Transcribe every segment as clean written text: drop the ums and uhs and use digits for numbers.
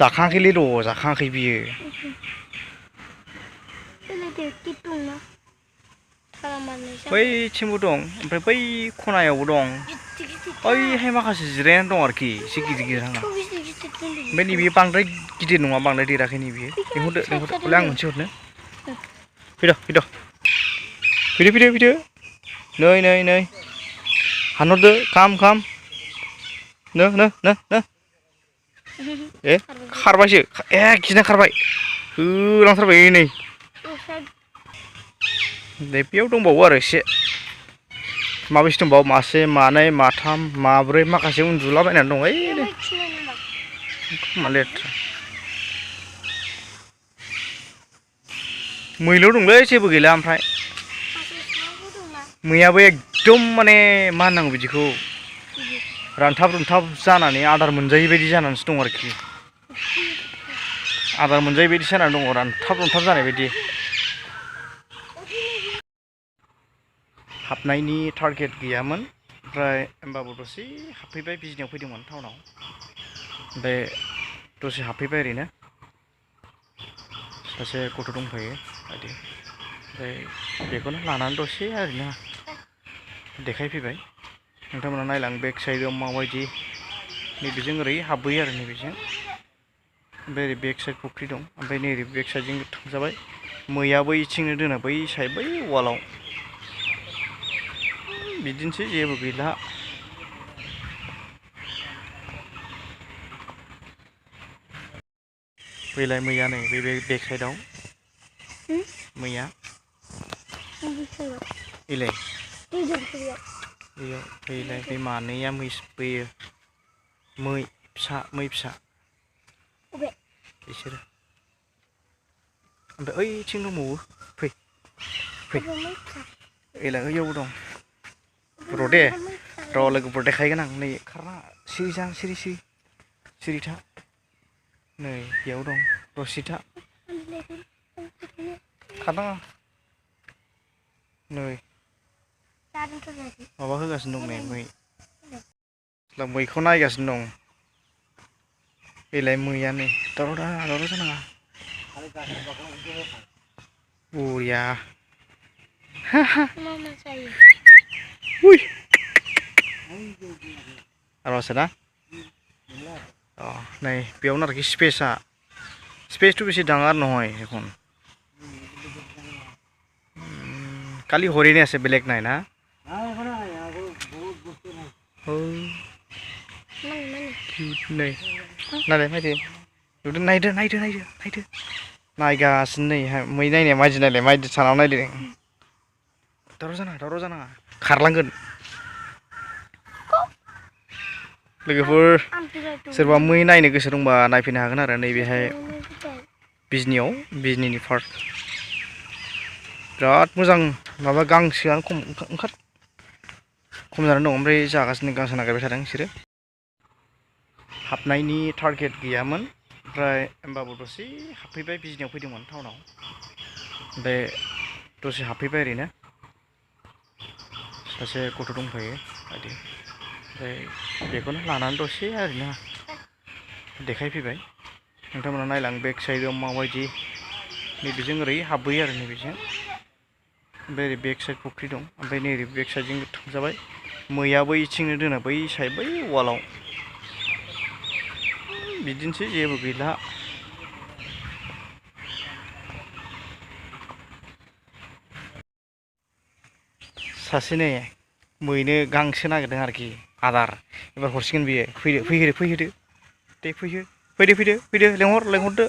जाखाङाखैलै र' जाखाङाखै बियो बैथिंबो दं ओमफ्राय बै खनायावबो दं ओइहाय माखासे जिरायनानै दं आरोखि एसे गिदिर गिदिर हांना ओमफ्राय नैबे बांद्राय गिदिर नङा बांद्राय देराखै नैबे लेंहरदो लेंहरदो आं मोनसे हरनो फैद' फैदो नै हानहरदो खाम नो ए खारबायसो गिना खारबाय होलांथारबाय नै बेयाव दंबावो आरो एसे माबैसे दंबावो मासे मानै माथाम माब्रै माखासे उन्दुलाबायनानै दं ओइ मा लेथ्रा मैल' दंलै जेबो गैला ओमफ्राय मैयाबो एकदम माने मा होननांगौ बिदिखौ रानथाब जानानै आदार मोनजायै बायदि जानानैसो दं आरोखि आदार मोनजायै बायदि जानानै दङ रानथाब जानाय बायदि हाबनायनि टारगेट गैयामोन ओमफ्राय होमबाबो दसे हाबफैबाय बिजनियाव फैदोंमोन टाउनाव ओमफ्राय दसे हाबफैबाय ओरैनो सासे गथ' दंफायो बायदि ओमफ्राय बेखौनो लानानै दसे ओरैनो देखायफैबाय नोंथांमोना नायलां बेक साइडआव माबायदि नैबेजों ओरै हाबबोयो आरो नैबेजों ओमफ्राय ओरै बेक साइड फुख्रि दं ओमफ्राय नै ओरै बेक साइडजों थांजाबाय मैया बैथिंनो दोनो बै साइड बै वालाव बिदिनोसै जेबो गैला फैलाय मैया नै बे बेक साइडआव मैया फैलाय बेयाव फैलाय बे मानैया फैयो मै फिसा बिसोरो ओमफ्राय ओइथिं दंबावो फै एलाय ओइयावबो दं र' दे र' लोगोफोर देखायगोन आं नै खारना सिरि था नै बेयाव दं दसे था खारनाङा नै माबा होगासिनो दं नै मैखौ नायगासिनो दं बेलाय मैया नै दावराव जानाङा बरिया आरामसे ना नै बेयावनो आरोखि स्पेसथ' बेसे ডাঙৰ নহয় এখন কালি হৰিণে আছে বেলেগ নাই না नै नायदो नायगासिनो नै मै नायनाया मायदि सानाव नायदों दावराव जानाङा खारलांगोन लोगोफोर सोरबा मै नायनो गोसो दंबा नायफैनो हागोन आरो नैबेहाय बिजनिनि पार्क बिराद मोजां माबा गांसोआनो खम जानानै दं ओमफ्राय जागासिनो गांसो नागिरबाय थादों बिसोरो हाबनायनि टारगेट गैयामोन ओमफ्राय होमबाबो दसे हाबफैबाय बिजनियाव फैदोंमोन टाउनाव ओमफ्राय दसे हाबफैबाय ओरैनो सासे गथ' दंफायो बायदि ओमफ्राय बेखौनो लानानै दसे ओरैनो देखायफैबाय नोंथांमोना नायलां बेक साइडआव माबायदि नैबेजों ओरै हाबबोयो आरो नैबेजों ओमफ्राय ओरै बेक साइड फुख्रि दं ओमफ्राय नै ओरै बेक साइडजों थांजाबाय मैया बैथिंनो दोनो बै साइड बै वालाव बिदिनोसै जेबो गैला सासे नै मैनो गांसो नागिरदों आरोखि आदार एबार हरसिगोन बियो फैहोदो दे फैदो लेंहरदो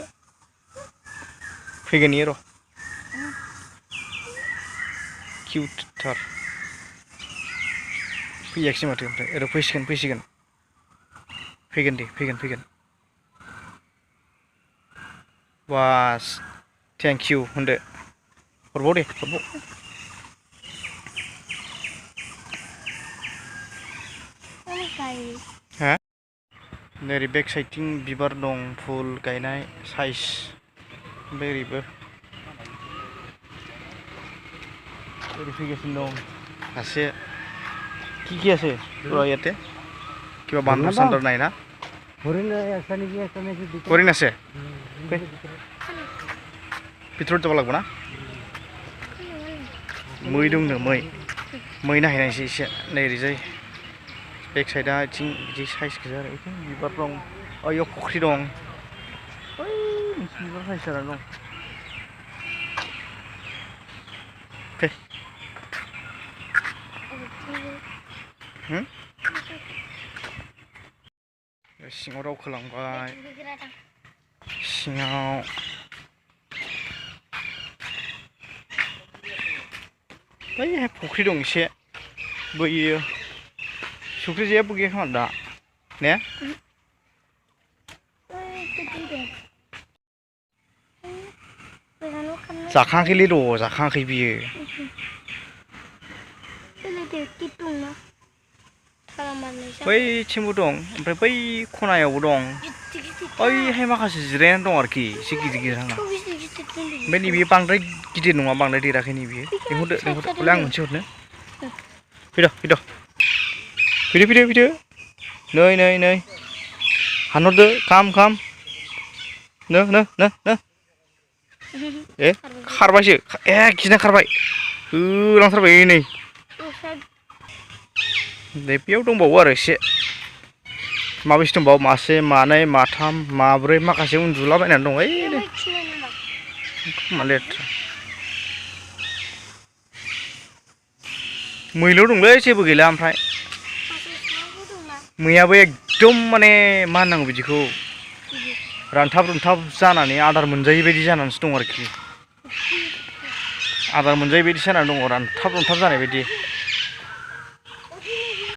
फैगोन इयो र' किउटथार फैयाखिसै माथो ओमफ्राय ओरै फैगोन दे फैगोन बास थेंक इउ होनदो हरबाव हा ओरै बेक साइडथिं बिबार दं फुल गायनाय साइज ओमफ्राय ओरै फैगासिनो दं सासे কি আছে পুরা ইয়াতে কিবা বান্দর সান্দর নাই না हरिनासो भितৰত যাব লাগিব ना मै दंनो मै नायहैनायसै एसे नै ओरैजाय बेक साइडआ आथिं बिदि साइज गोजा आरो बेथिं बिबार दं ओयाव फुख्रि दं ओइ मोनसे बिबार साइज जानानै दं फै सिङाव दावखोलांबाय सिङाव बैहाय फुख्रि दं एसे बैयो फुख्रि जेबो गैया खोमा दा ने जाखाङाखैलै र' जाखाङाखै बियो बैथिंबो दं ओमफ्राय बै खनायावबो दं बैहाय माखासे जिरायनानै दं आरोखि एसे गिदिर गिदिर हांना ओमफ्राय नैबे बांद्राय गिदिर नङा बांद्राय देराखै नैबे लिंहरदो आं मोनसे हरनो फैदो नै हानहरदो खाम नो ए खारबायसो ए गिना खारबाय होलांथारबाय नै बेयाव दंबावो आरो एसे माबेसे दंबावो मासे मानै माथाम माब्रै माखासे उन्दुलाबायनानै दं ओइ मा लेथ्रा मैल' दंलै जेबो गैला ओमफ्राय मैयाबो एकदम माने मा होननांगौ बिदिखौ रानथाब जानानै आदार मोनजायै बायदि जानानैसो दं आरोखि आदार मोनजायै बायदि जानानै दङ रानथाब जानाय बायदि